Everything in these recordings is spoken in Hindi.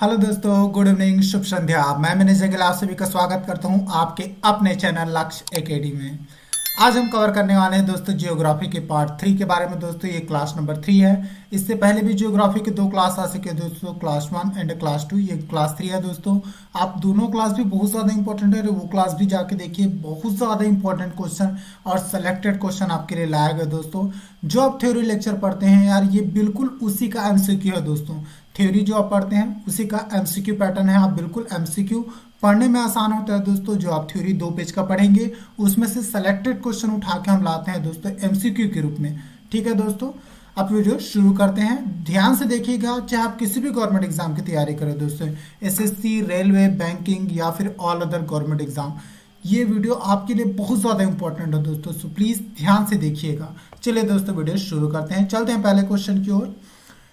हेलो दोस्तों, गुड इवनिंग, शुभ संध्या। मैं मैनेजर गिल आप सभी का स्वागत करता हूं आपके अपने चैनल लक्ष्य एकेडमी में। आज हम कवर करने वाले हैं दोस्तों जियोग्राफी के पार्ट 3 के बारे में। दोस्तों ये क्लास नंबर 3 है। इससे पहले भी जियोग्राफी के दो क्लास आ चुके हैं दोस्तों, क्लास 1 एंड क्लास 2। ये क्लास 3 है दोस्तों। आप दोनों क्लास भी बहुत ज़्यादा इंपॉर्टेंट है, वो क्लास भी जाके देखिए। बहुत ज़्यादा इंपॉर्टेंट क्वेश्चन और सेलेक्टेड क्वेश्चन आपके लिए लाया गया दोस्तों। जो आप थ्योरी लेक्चर पढ़ते हैं यार, ये बिल्कुल उसी का एमसीक्यू है दोस्तों। थ्योरी जो आप पढ़ते हैं उसी का एमसीक्यू पैटर्न है। आप बिल्कुल एमसीक्यू पढ़ने में आसान होता है दोस्तों। जो आप थ्योरी 2 पेज का पढ़ेंगे उसमें से सेलेक्टेड क्वेश्चन उठा के हम लाते हैं दोस्तों एमसीक्यू के रूप में। ठीक है दोस्तों, अब वीडियो शुरू करते हैं। ध्यान से देखिएगा, चाहे आप किसी भी गवर्नमेंट एग्जाम की तैयारी करें दोस्तों, एसएससी, रेलवे, बैंकिंग या फिर ऑल अदर गवर्नमेंट एग्जाम, ये वीडियो आपके लिए बहुत ज़्यादा इंपॉर्टेंट है दोस्तों। सो प्लीज़ ध्यान से देखिएगा। चलिए दोस्तों वीडियो शुरू करते हैं, चलते हैं पहले क्वेश्चन की ओर।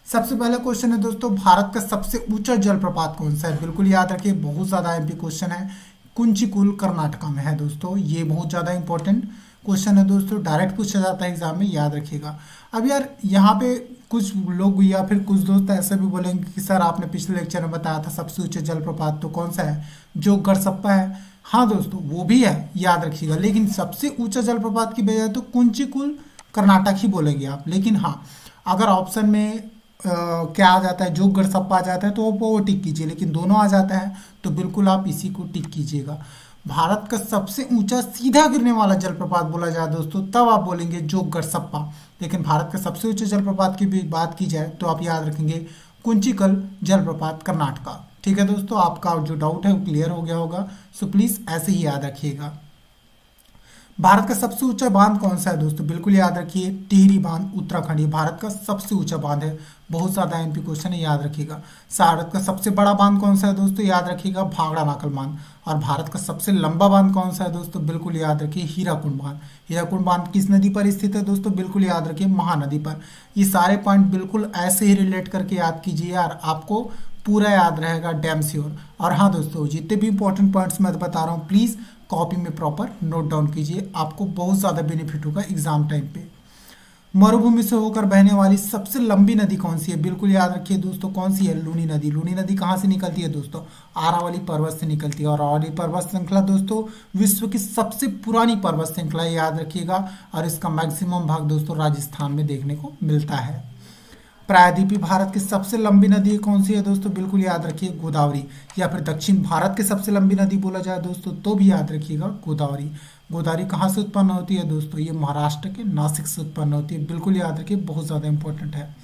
सबसे पहला क्वेश्चन है दोस्तों, भारत का सबसे ऊंचा जलप्रपात कौन सा है? बिल्कुल याद रखिए, बहुत ज़्यादा एमपी क्वेश्चन है। कुंचिकुल कर्नाटका में है दोस्तों। ये बहुत ज़्यादा इंपॉर्टेंट क्वेश्चन है दोस्तों, डायरेक्ट पूछा जाता है एग्जाम में, याद रखिएगा। अब यार यहाँ पे कुछ लोग या फिर कुछ दोस्त ऐसे भी बोलेंगे कि सर आपने पिछले लेक्चर में बताया था सबसे ऊंचा जलप्रपात तो कौन सा है, जो गढ़सप्पा है। हाँ दोस्तों, वो भी है, याद रखिएगा। लेकिन सबसे ऊंचा जलप्रपात की बजाय तो कुंचिकुल कर्नाटक ही बोलेंगे आप। लेकिन हाँ, अगर ऑप्शन में क्या आ जाता है, जो गढ़सप्पा आ जाता है तो वो टिक कीजिए। लेकिन दोनों आ जाता है तो बिल्कुल आप इसी को टिक कीजिएगा। भारत का सबसे ऊंचा सीधा गिरने वाला जलप्रपात बोला जाए दोस्तों, तब आप बोलेंगे जो गढ़सप्पा। लेकिन भारत का सबसे ऊंचे जलप्रपात की भी बात की जाए तो आप याद रखेंगे कुंचिकल जलप्रपात कर्नाटका। ठीक है दोस्तों, आपका जो डाउट है वो क्लियर हो गया होगा। सो प्लीज ऐसे ही याद रखिएगा। भारत का सबसे ऊंचा बांध कौन सा है दोस्तों? बिल्कुल याद रखिए, टिहरी बांध उत्तराखंड, ये भारत का सबसे ऊंचा बांध है। बहुत ज्यादा एमपी क्वेश्चन है, याद रखिएगा। भारत का सबसे बड़ा बांध कौन सा है दोस्तों? याद रखिएगा, भांगड़ा नाकल बांध। और भारत का सबसे लंबा बांध कौन सा है दोस्तों? बिल्कुल याद रखिए, हीराकुंड बांध। हीराकुंड बांध किस नदी पर स्थित है दोस्तों? बिल्कुल याद रखिए, महानदी पर। ये सारे पॉइंट बिल्कुल ऐसे ही रिलेट करके याद कीजिए यार, आपको पूरा याद रहेगा, डैम श्योर। और हाँ दोस्तों, जितने भी इंपॉर्टेंट पॉइंट्स मैं बता रहा हूँ प्लीज़ कॉपी में प्रॉपर नोट डाउन कीजिए, आपको बहुत ज़्यादा बेनिफिट होगा एग्जाम टाइम पे। मरुभूमि से होकर बहने वाली सबसे लंबी नदी कौन सी है? बिल्कुल याद रखिए दोस्तों, कौन सी है? लूनी नदी। लूनी नदी कहाँ से निकलती है दोस्तों? आरावली पर्वत से निकलती है। और आरावली पर्वत श्रृंखला दोस्तों विश्व की सबसे पुरानी पर्वत श्रृंखला है, याद रखिएगा। और इसका मैक्सिमम भाग दोस्तों राजस्थान में देखने को मिलता है। प्रायद्वीपीय भारत की सबसे लंबी नदी कौन सी है दोस्तों? बिल्कुल याद रखिए, गोदावरी। या फिर दक्षिण भारत की सबसे लंबी नदी बोला जाए दोस्तों तो भी याद रखिएगा, गोदावरी। गोदावरी कहाँ से उत्पन्न होती है दोस्तों? ये महाराष्ट्र के नासिक से उत्पन्न होती है। बिल्कुल याद रखिए, बहुत ज़्यादा इंपॉर्टेंट है।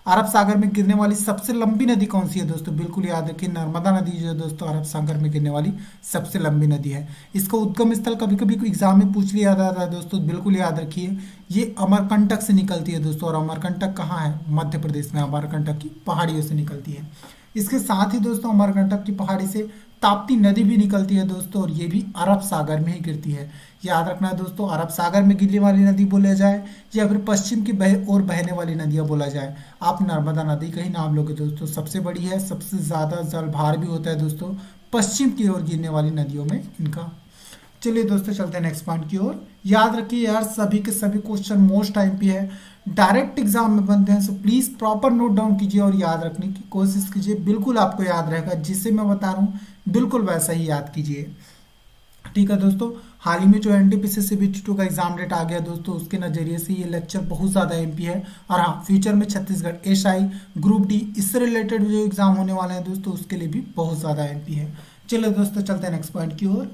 अरब सागर में गिरने वाली सबसे लंबी नदी कौन सी है दोस्तों? बिल्कुल याद रखिए, नर्मदा नदी जो है दोस्तों अरब सागर में गिरने वाली सबसे लंबी नदी है। इसका उद्गम स्थल कभी कभी एग्जाम में पूछ लिया जाता है दोस्तों, बिल्कुल याद रखिए, ये अमरकंटक से निकलती है दोस्तों। और अमरकंटक कहाँ है? मध्य प्रदेश में अमरकंटक की पहाड़ियों से निकलती है। इसके साथ ही दोस्तों अमरकंटक की पहाड़ी से ताप्ती नदी भी निकलती है दोस्तों, और ये भी अरब सागर में ही गिरती है। याद रखना है दोस्तों, अरब सागर में गिरने वाली नदी बोला जाए या फिर पश्चिम की ओर बहने वाली नदियाँ बोला जाए, आप नर्मदा नदी का ही नाम लोगे दोस्तों। सबसे बड़ी है, सबसे ज़्यादा जलभार भी होता है दोस्तों पश्चिम की ओर गिरने वाली नदियों में इनका। चलिए दोस्तों चलते हैं नेक्स्ट पॉइंट की ओर। याद रखिए यार, सभी के सभी क्वेश्चन मोस्ट टाइम पे है, डायरेक्ट एग्जाम में बनते हैं। So please proper note down कीजिए और याद रखने की कोशिश कीजिए, बिल्कुल आपको याद रहेगा। जिसे मैं बता रहा हूँ बिल्कुल वैसा ही याद कीजिए। ठीक है दोस्तों, हाल ही में जो एनटीपीसी सीबीटी 2 का एग्जाम डेट आ गया दोस्तों, उसके नज़रिए से ये लेक्चर बहुत ज़्यादा एमपी है। और हाँ, फ्यूचर में छत्तीसगढ़ एसआई, ग्रुप डी, इससे रिलेटेड जो एग्जाम होने वाले हैं दोस्तों उसके लिए भी बहुत ज़्यादा एमपी है। चलिए दोस्तों चलते हैं नेक्स्ट पॉइंट की ओर।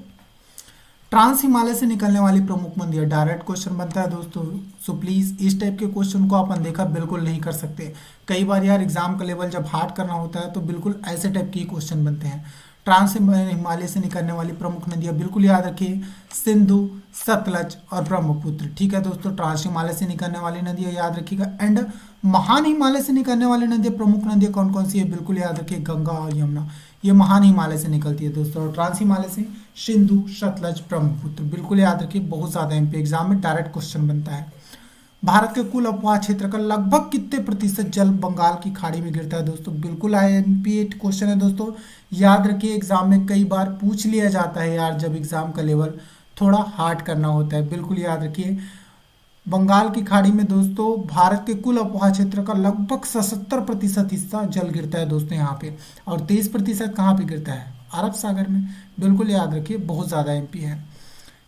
ट्रांस हिमालय से निकलने वाली प्रमुख नदियाँ, डायरेक्ट क्वेश्चन बनता है दोस्तों। सो प्लीज इस टाइप के क्वेश्चन को आप अनदेखा बिल्कुल नहीं कर सकते। कई बार यार एग्जाम का लेवल जब हार्ड करना होता है तो बिल्कुल ऐसे टाइप के क्वेश्चन बनते हैं। ट्रांस हिमालय से निकलने वाली प्रमुख नदियाँ बिल्कुल याद रखिए, सिंधु, सतलज और ब्रह्मपुत्र। ठीक है दोस्तों, ट्रांस हिमालय से निकलने वाली नदियाँ याद रखिएगा। एंड महान हिमालय से निकलने वाली नदियाँ, प्रमुख नदियाँ कौन कौन सी है? बिल्कुल याद रखिए, गंगा और यमुना। ये महान हिमालय से निकलती है दोस्तों। और ट्रांस हिमालय से सिंधु, सतलज, ब्रह्मपुत्र। बिल्कुल याद रखिए, बहुत ज्यादा एमपी एग्जाम में डायरेक्ट क्वेश्चन बनता है। भारत के कुल अपवाह क्षेत्र का लगभग कितने प्रतिशत जल बंगाल की खाड़ी में गिरता है दोस्तों? बिल्कुल आईएमपी क्वेश्चन है दोस्तों, याद रखिए। एग्जाम में कई बार पूछ लिया जाता है यार, जब एग्जाम का लेवल थोड़ा हार्ड करना होता है। बिल्कुल याद रखिए, बंगाल की खाड़ी में दोस्तों भारत के कुल अफवाह क्षेत्र का लगभग 77% हिस्सा जल गिरता है दोस्तों यहाँ पे। और 23% कहाँ पे गिरता है? अरब सागर में। बिल्कुल याद रखिए, बहुत ज़्यादा एमपी है।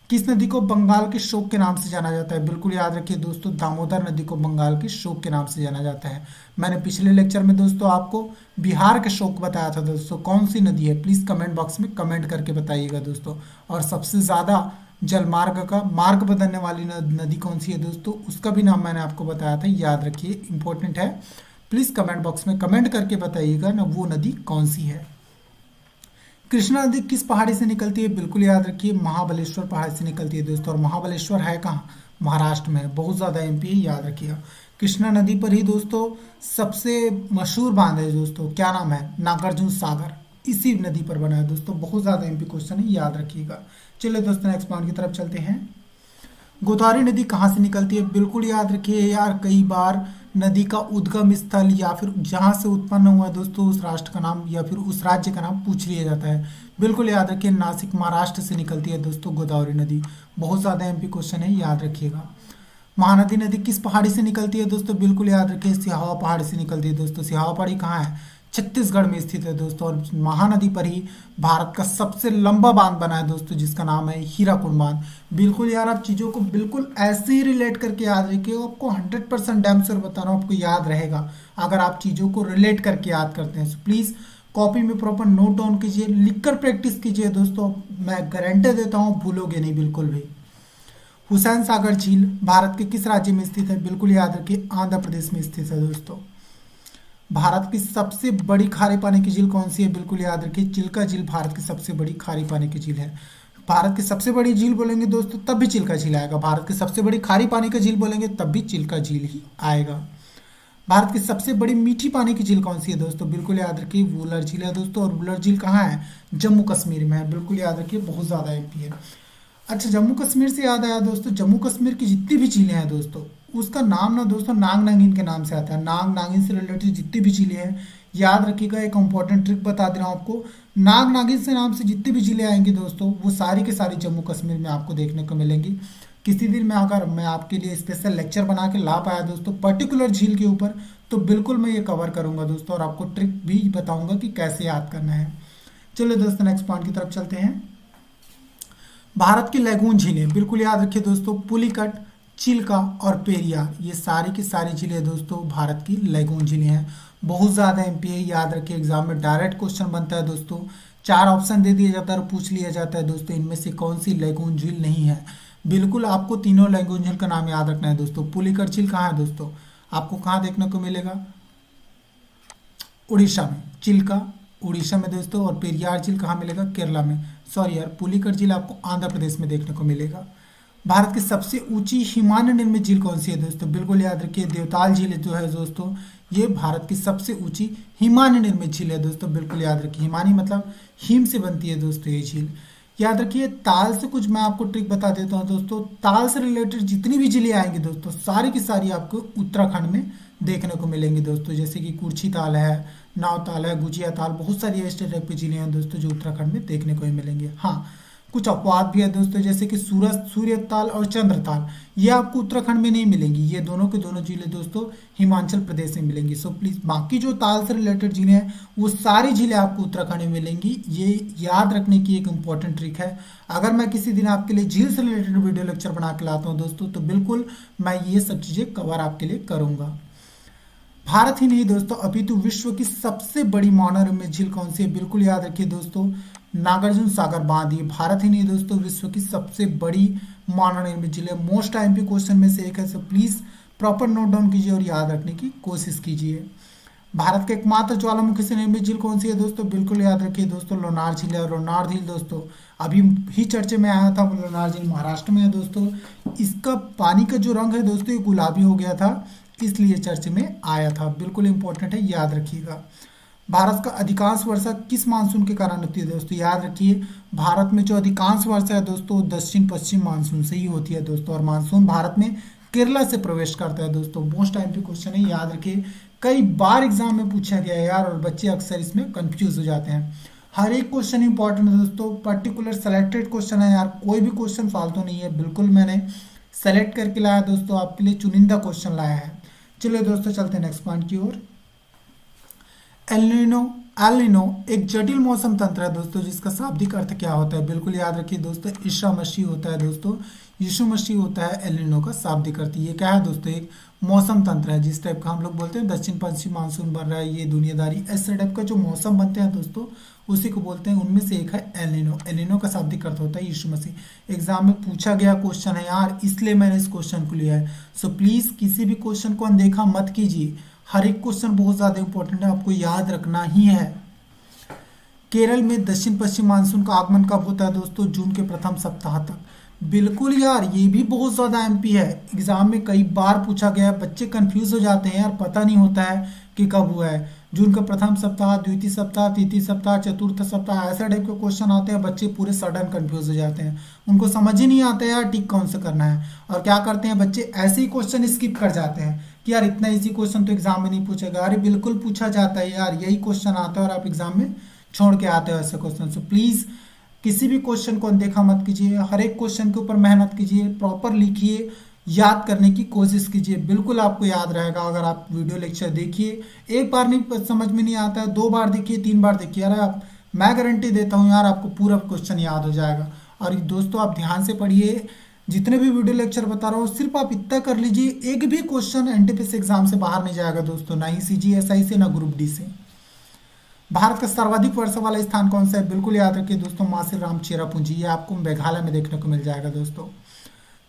किस नदी को बंगाल के शोक के नाम से जाना जाता है? बिल्कुल याद रखिए दोस्तों, दामोदर नदी को बंगाल के शोक के नाम से जाना जाता है। मैंने पिछले लेक्चर में दोस्तों आपको बिहार के शोक बताया था दोस्तों, कौन सी नदी है? प्लीज़ कमेंट बॉक्स में कमेंट करके बताइएगा दोस्तों। और सबसे ज़्यादा जल मार्ग का मार्ग बदलने वाली नदी कौन सी है दोस्तों, उसका भी नाम मैंने आपको बताया था, याद रखिए, इंपॉर्टेंट है। प्लीज़ कमेंट बॉक्स में कमेंट करके बताइएगा ना वो नदी कौन सी है। कृष्णा नदी किस पहाड़ी से निकलती है? बिल्कुल याद रखिए, महाबलेश्वर पहाड़ी से निकलती है दोस्तों। और महाबलेश्वर है कहाँ? महाराष्ट्र में है। बहुत ज़्यादा एमपी है, याद रखिएगा। कृष्णा नदी पर ही दोस्तों सबसे मशहूर बांध है दोस्तों, क्या नाम है? नागार्जुन सागर, इसी नदी पर बना है दोस्तों। बहुत ज़्यादा एमपी क्वेश्चन है, याद रखिएगा। चलिए दोस्तों नेक्स्ट पॉइंट की तरफ चलते हैं। गोदावरी नदी कहाँ से निकलती है? बिल्कुल याद रखिए यार, कई बार नदी का उद्गम स्थल या फिर जहाँ से उत्पन्न हुआ है दोस्तों उस राष्ट्र का नाम या फिर उस राज्य का नाम पूछ लिया जाता है। बिल्कुल याद रखिए, नासिक महाराष्ट्र से निकलती है दोस्तों गोदावरी नदी। बहुत ज़्यादा एमपी क्वेश्चन है, याद रखिएगा। महानदी नदी किस पहाड़ी से निकलती है दोस्तों? बिल्कुल याद रखिए, सिहावा पहाड़ी से निकलती है दोस्तों। सिहावा पहाड़ी कहाँ है? छत्तीसगढ़ में स्थित है दोस्तों। और महानदी पर ही भारत का सबसे लंबा बांध बना है दोस्तों, जिसका नाम है हीराकुंड बांध। बिल्कुल यार, आप चीज़ों को बिल्कुल ऐसे ही रिलेट करके याद रखिए, आपको 100% डैम श्योर बता रहा हूँ, आपको याद रहेगा अगर आप चीज़ों को रिलेट करके याद करते हैं। सो प्लीज़ कॉपी में प्रॉपर नोट डाउन कीजिए, लिखकर प्रैक्टिस कीजिए दोस्तों। मैं गारंटी देता हूँ भूलोगे नहीं बिल्कुल भी। हुसैन सागर झील भारत के किस राज्य में स्थित है? बिल्कुल याद रखिए, आंध्र प्रदेश में स्थित है दोस्तों। भारत की सबसे बड़ी खारे पानी की झील कौन सी है? बिल्कुल याद रखिए, चिल्का झील भारत की सबसे बड़ी खारी पानी की झील है। भारत की सबसे बड़ी झील बोलेंगे दोस्तों तब भी चिल्का झील आएगा, भारत की सबसे बड़ी खारी पानी की झील बोलेंगे तब भी चिल्का झील ही आएगा। भारत की सबसे बड़ी मीठी पानी की झील कौन सी है दोस्तों? बिल्कुल याद रखिए, वुलर झील है दोस्तों। और वुलर झील कहाँ है? जम्मू कश्मीर में है। बिल्कुल याद रखिए, बहुत ज़्यादा एमपी है। अच्छा, जम्मू कश्मीर से याद आया दोस्तों, जम्मू कश्मीर की जितनी भी झीलें हैं दोस्तों उसका नाम ना दोस्तों नाग नागिन के नाम से आता है। नाग नागिन से रिलेटेड जितनी भी झीलें हैं, याद रखिएगा, एक इंपॉर्टेंट ट्रिक बता दे रहा हूँ आपको। नाग नागिन से नाम से जितनी भी झीलें आएंगी दोस्तों वो सारी के सारी जम्मू कश्मीर में आपको देखने को मिलेंगी। किसी दिन में अगर मैं आपके लिए स्पेशल लेक्चर बना के ला पाया दोस्तों पर्टिकुलर झील के ऊपर, तो बिल्कुल मैं ये कवर करूंगा दोस्तों और आपको ट्रिक भी बताऊंगा कि कैसे याद करना है। चलिए दोस्तों नेक्स्ट पॉइंट की तरफ चलते हैं। भारत की लैगून झीलें, बिल्कुल याद रखिए दोस्तों, पुलिकट, चिल्का और पेरियार, ये सारी की सारी झीलें दोस्तों भारत की लैगून झीलें हैं। बहुत ज़्यादा एमपी है, याद रखिए, एग्जाम में डायरेक्ट क्वेश्चन बनता है दोस्तों। 4 ऑप्शन दे दिया जाता है और पूछ लिया जाता है दोस्तों इनमें से कौन सी लैगून झील नहीं है। बिल्कुल आपको तीनों लैगून झील का नाम याद रखना है दोस्तों। पुलिकट झील कहाँ है दोस्तों? आपको कहाँ देखने को मिलेगा? उड़ीसा में। चिल्का उड़ीसा में दोस्तों। और पेरियार झील कहाँ मिलेगा? केरला में। सॉरी यार, पुलिकट झील आपको आंध्र प्रदेश में देखने को मिलेगा। भारत की सबसे ऊंची हिमालय निर्मित झील कौन सी है दोस्तों? बिल्कुल याद रखिए, देवताल झील जो है दोस्तों ये भारत की सबसे ऊंची हिमालय निर्मित झील है दोस्तों। बिल्कुल याद रखिए, हिमानी मतलब हिम से बनती है दोस्तों ये झील। याद रखिए, ताल से कुछ मैं आपको ट्रिक बता देता हूँ दोस्तों। ताल से रिलेटेड जितनी भी झीलें आएंगी दोस्तों सारी की सारी आपको उत्तराखंड में देखने को मिलेंगी दोस्तों। जैसे कि कुर्ची ताल है, नाव ताल है, गुजिया ताल, बहुत सारी ऐसे टाइप की झीलें हैं दोस्तों जो उत्तराखंड में देखने को ही मिलेंगी। हाँ, कुछ अपवाद भी है दोस्तों, जैसे कि सूर्य ताल और चंद्र ताल, ये आपको उत्तराखंड में नहीं मिलेंगी। ये दोनों के दोनों झीलें दोस्तों हिमाचल प्रदेश में मिलेंगी। सो प्लीज़ बाकी जो ताल से रिलेटेड झीलें हैं वो सारी झीलें आपको उत्तराखंड में मिलेंगी। ये याद रखने की एक इंपॉर्टेंट ट्रिक है। अगर मैं किसी दिन आपके लिए झील से रिलेटेड वीडियो लेक्चर बना के लाता हूँ दोस्तों तो बिल्कुल मैं ये सब चीज़ें कवर आपके लिए करूँगा। भारत ही नहीं दोस्तों अपितु विश्व की सबसे बड़ी महानर्मद झील कौन सी है? बिल्कुल याद रखिए दोस्तों, नागार्जुन सागर बांध। ये भारत ही नहीं दोस्तों विश्व की सबसे बड़ी महानर्मद झील है। मोस्ट आईएमपी क्वेश्चन में से एक है, so please proper note down कीजिए और याद रखने की कोशिश कीजिए। भारत के एकमात्र ज्वालामुखी से निर्मित झील कौन सी है दोस्तों? बिल्कुल याद रखिए दोस्तों, लोनार झील है। लोनार झील दोस्तों अभी ही चर्चे में आया था। लोनार झील महाराष्ट्र में है दोस्तों। इसका पानी का जो रंग है दोस्तों ये गुलाबी हो गया था, इसलिए चर्च में आया था। बिल्कुल इंपॉर्टेंट है, याद रखिएगा। भारत का अधिकांश वर्षा किस मानसून के कारण होती है दोस्तों? याद रखिए, भारत में जो अधिकांश वर्षा है दोस्तों दक्षिण पश्चिम मानसून से ही होती है दोस्तों। और मानसून भारत में केरला से प्रवेश करता है दोस्तों। मोस्ट आईएमपी क्वेश्चन है, याद रखिए, कई बार एग्जाम में पूछा गया है यार और बच्चे अक्सर इसमें कंफ्यूज हो जाते हैं। हर एक क्वेश्चन इंपॉर्टेंट है दोस्तों, पर्टिकुलर सेलेक्टेड क्वेश्चन है यार, कोई भी क्वेश्चन फालतू नहीं है। बिल्कुल मैंने सेलेक्ट करके लाया दोस्तों, आपके लिए चुनिंदा क्वेश्चन लाया है। चलिए दोस्तों चलते हैं नेक्स्ट पॉइंट की ओर। एलनिनो एलनिनो एक जटिल मौसम तंत्र है दोस्तों, जिसका शाब्दिक अर्थ क्या होता है, बिल्कुल याद रखिए दोस्तों, ईसा मसीह होता है दोस्तों, यीशु मसीह होता है एलनिनो का शाब्दिक अर्थ। ये क्या है दोस्तों, एक मौसम तंत्र है, जिस टाइप का हम लोग बोलते हैं दक्षिण पश्चिम मानसून बन रहा है, ये दुनियादारी, ऐसे टाइप का जो मौसम बनते हैं दोस्तों, उसी को बोलते हैं। उनमें से एक है एलनिनो। एलनिनो का शाब्दिक अर्थ होता है यीशु मसीह। एग्जाम में पूछा गया क्वेश्चन है यार, इसलिए मैंने इस क्वेश्चन को लिया है। सो प्लीज किसी भी क्वेश्चन को अनदेखा मत कीजिए, हर एक क्वेश्चन बहुत ज़्यादा इंपॉर्टेंट है, आपको याद रखना ही है। केरल में दक्षिण पश्चिम मानसून का आगमन कब होता है दोस्तों, जून के प्रथम सप्ताह तक। बिल्कुल यार, ये भी बहुत ज़्यादा एमपी है, एग्जाम में कई बार पूछा गया है, बच्चे कंफ्यूज हो जाते हैं यार, पता नहीं होता है कि कब हुआ है। जून का प्रथम सप्ताह, द्वितीय सप्ताह, तृतीय सप्ताह, चतुर्थ सप्ताह, ऐसा टाइप के क्वेश्चन आते हैं, बच्चे पूरे सडन कंफ्यूज हो जाते हैं, उनको समझ ही नहीं आता यार टिक कौन सा करना है। और क्या करते हैं बच्चे, ऐसे ही क्वेश्चन स्किप कर जाते हैं कि यार इतना इजी क्वेश्चन तो एग्जाम में नहीं पूछेगा। अरे बिल्कुल पूछा जाता है यार, यही क्वेश्चन आता है और आप एग्जाम में छोड़ के आते हो ऐसे क्वेश्चन। सो प्लीज़ किसी भी क्वेश्चन को अनदेखा मत कीजिए, हर एक क्वेश्चन के ऊपर मेहनत कीजिए, प्रॉपर लिखिए, याद करने की कोशिश कीजिए, बिल्कुल आपको याद रहेगा अगर आप वीडियो लेक्चर देखिए। एक बार नहीं समझ में नहीं आता है, 2 बार देखिए, 3 बार देखिए, यार आप, मैं गारंटी देता हूँ यार आपको पूरा क्वेश्चन याद हो जाएगा। और दोस्तों आप ध्यान से पढ़िए, जितने भी वीडियो लेक्चर बता रहा हूँ सिर्फ आप इतना कर लीजिए, एक भी क्वेश्चन एनटीपीसी एग्जाम से बाहर नहीं जाएगा दोस्तों, ना ही सीजीएसआई से, ना ग्रुप डी से। भारत का सर्वाधिक वर्षा वाला स्थान कौन सा है, बिल्कुल याद रखिए दोस्तों, मासिराम चेरापूंजी, ये आपको मेघालय में देखने को मिल जाएगा दोस्तों।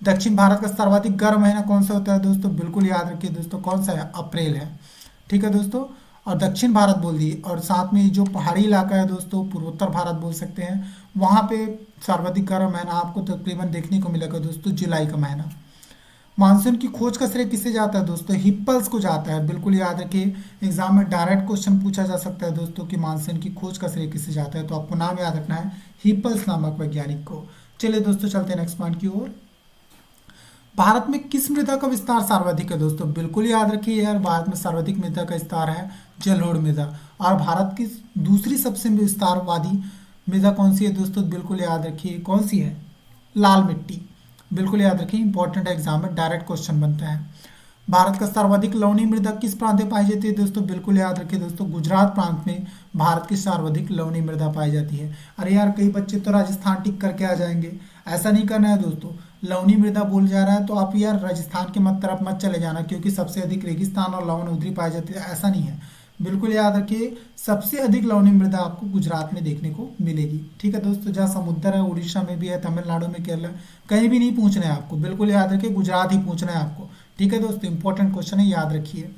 दक्षिण भारत का सर्वाधिक गर्म महीना कौन सा होता है दोस्तों, बिल्कुल याद रखिए दोस्तों, कौन सा है, अप्रैल है। ठीक है दोस्तों, और दक्षिण भारत बोल दिए, और साथ में जो पहाड़ी इलाका है दोस्तों, पूर्वोत्तर भारत बोल सकते हैं, वहाँ पे सर्वाधिक गर्म महीना आपको तकरीबन देखने को मिलेगा दोस्तों, जुलाई का महीना। मानसून की खोज का श्रेय किसे जाता है दोस्तों, हिप्पल्स को जाता है, बिल्कुल याद रखिए, एग्जाम में डायरेक्ट क्वेश्चन पूछा जा सकता है दोस्तों कि मानसून की खोज का श्रेय किसे जाता है, तो आपको नाम याद रखना है, हिप्पल्स नामक वैज्ञानिक को। चलिए दोस्तों चलते हैं नेक्स्ट पॉइंट की ओर। भारत में किस मृदा का विस्तार सर्वाधिक है दोस्तों, बिल्कुल याद रखिए यार, भारत में सर्वाधिक मृदा का विस्तार है जलोढ़ मृदा। और भारत की दूसरी सबसे विस्तारवादी मृदा कौन सी है दोस्तों, बिल्कुल याद रखिए, कौन सी है, लाल मिट्टी, बिल्कुल याद रखिए, इंपॉर्टेंट है, एग्जाम में डायरेक्ट क्वेश्चन बनता है। भारत का सर्वाधिक लवणीय मृदा किस प्रांत में पाई जाती है दोस्तों, बिल्कुल याद रखिए दोस्तों, गुजरात प्रांत में भारत की सर्वाधिक लवणीय मृदा पाई जाती है। अरे यार कई बच्चे तो राजस्थान टिक करके आ जाएंगे, ऐसा नहीं करना है दोस्तों, लवणीय मृदा बोल जा रहा है तो आप यार राजस्थान के मत तरफ मत चले जाना, क्योंकि सबसे अधिक रेगिस्तान और लवण उधरी पाई जाती है, ऐसा नहीं है। बिल्कुल याद रखिए, सबसे अधिक लवणीय मृदा आपको गुजरात में देखने को मिलेगी। ठीक है दोस्तों, जहाँ समुद्र है, उड़ीसा में भी है, तमिलनाडु में, केरला, कहीं भी नहीं पूछना है आपको, बिल्कुल याद रखिए, गुजरात ही पूछना है आपको। ठीक है दोस्तों, इंपॉर्टेंट क्वेश्चन है, याद रखिए।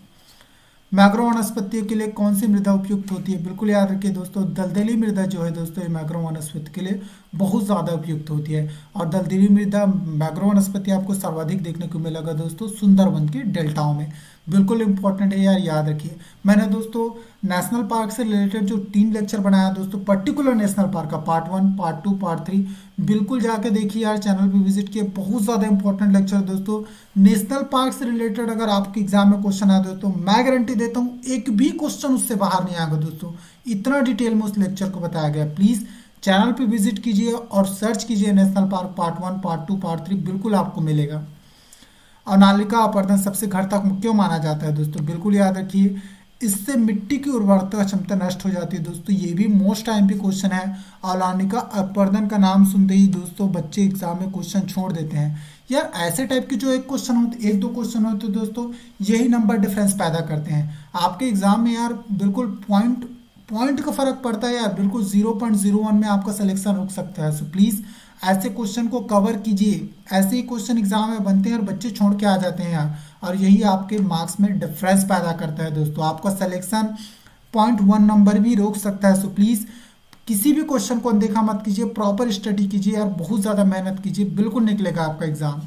मैग्रो वनस्पतियों के लिए कौन सी मृदा उपयुक्त होती है, बिल्कुल याद रखिए दोस्तों, दलदली मृदा जो है दोस्तों, ये मैग्रो वनस्पति के लिए बहुत ज़्यादा उपयुक्त होती है। और दलदली मृदा, मैग्रो वनस्पति आपको सर्वाधिक देखने को मिलेगा दोस्तों सुंदरवन के डेल्टाओं में, बिल्कुल इंपॉर्टेंट है यार, याद रखिए। मैंने दोस्तों नेशनल पार्क से रिलेटेड जो 3 लेक्चर बनाया दोस्तों, पर्टिकुलर नेशनल पार्क का पार्ट 1, पार्ट 2, पार्ट 3, बिल्कुल जाके देखिए यार, चैनल पे विजिट किए, बहुत ज़्यादा इंपॉर्टेंट लेक्चर है दोस्तों। नेशनल पार्क से रिलेटेड अगर आपके एग्जाम में क्वेश्चन आए दोस्तों, मैं गारंटी देता हूँ एक भी क्वेश्चन उससे बाहर नहीं आएगा दोस्तों, इतना डिटेल में उस लेक्चर को बताया गया। प्लीज़ चैनल पे विजिट कीजिए और सर्च कीजिए national park part 1, part 2, part 3, बिल्कुल आपको मिलेगा। और नालिका अपरदन सबसे घातक क्यों माना जाता है दोस्तों, बिल्कुल याद रखिए, इससे मिट्टी की उर्वरता क्षमता नष्ट हो जाती है दोस्तों, ये भी मोस्ट आईएमपी क्वेश्चन है। और नालिका अपरदन का नाम सुनते ही दोस्तों बच्चे एग्जाम में क्वेश्चन छोड़ देते हैं यार, ऐसे टाइप के जो एक क्वेश्चन होते, 1-2 क्वेश्चन होते दोस्तों, यही नंबर डिफरेंस पैदा करते हैं आपके एग्जाम में यार, बिल्कुल पॉइंट का फर्क पड़ता है यार, बिल्कुल 0.01 में आपका सिलेक्शन रुक सकता है। सो प्लीज़ ऐसे क्वेश्चन को कवर कीजिए, ऐसे ही क्वेश्चन एग्जाम में बनते हैं और बच्चे छोड़ के आ जाते हैं यार, और यही आपके मार्क्स में डिफरेंस पैदा करता है दोस्तों, आपका सिलेक्शन 0.1 नंबर भी रोक सकता है। सो प्लीज़ किसी भी क्वेश्चन को अनदेखा मत कीजिए, प्रॉपर स्टडी कीजिए और बहुत ज़्यादा मेहनत कीजिए, बिल्कुल निकलेगा आपका एग्जाम।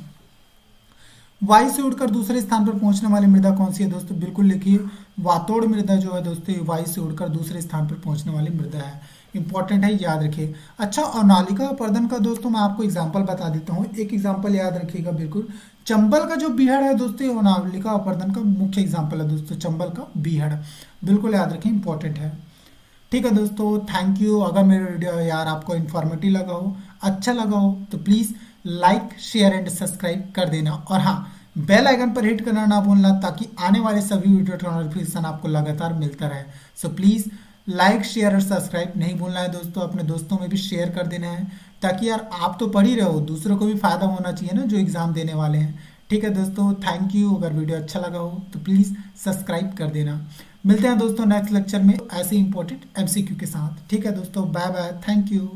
वायु से उड़कर दूसरे स्थान पर पहुंचने वाली मृदा कौन सी है दोस्तों, बिल्कुल लिखिए, वातोड़ मृदा जो है दोस्तों, ये वायु से उड़कर दूसरे स्थान पर पहुंचने वाली मृदा है, इंपॉर्टेंट है, याद रखिए। अच्छा, और नालिका अपरदन का दोस्तों मैं आपको एग्जांपल बता देता हूँ, एक एग्जांपल याद रखिएगा, बिल्कुल चंबल का जो बीहड़ है दोस्तों, ये नालिका अपरदन का मुख्य एग्जाम्पल है दोस्तों, चंबल का बीहड़, बिल्कुल याद रखें, इंपॉर्टेंट है। ठीक है दोस्तों, थैंक यू। अगर मेरा वीडियो यार आपको इन्फॉर्मेटिव लगा हो, अच्छा लगा हो, तो please like share and subscribe कर देना, और हाँ, बेल आइकन पर हिट करना ना भूलना ताकि आने वाले सभी वीडियो का नोटिफिकेशन आपको लगातार मिलता रहे। सो प्लीज़ लाइक शेयर और सब्सक्राइब नहीं भूलना है दोस्तों, अपने दोस्तों में भी शेयर कर देना है ताकि यार आप तो पढ़ ही रहे हो, दूसरों को भी फायदा होना चाहिए ना जो एग्ज़ाम देने वाले हैं। ठीक है दोस्तों, थैंक यू। अगर वीडियो अच्छा लगा हो तो प्लीज़ सब्सक्राइब कर देना। मिलते हैं दोस्तों नेक्स्ट लेक्चर में ऐसे इंपॉर्टेंट एमसीक्यू के साथ। ठीक है दोस्तों, बाय बाय, थैंक यू।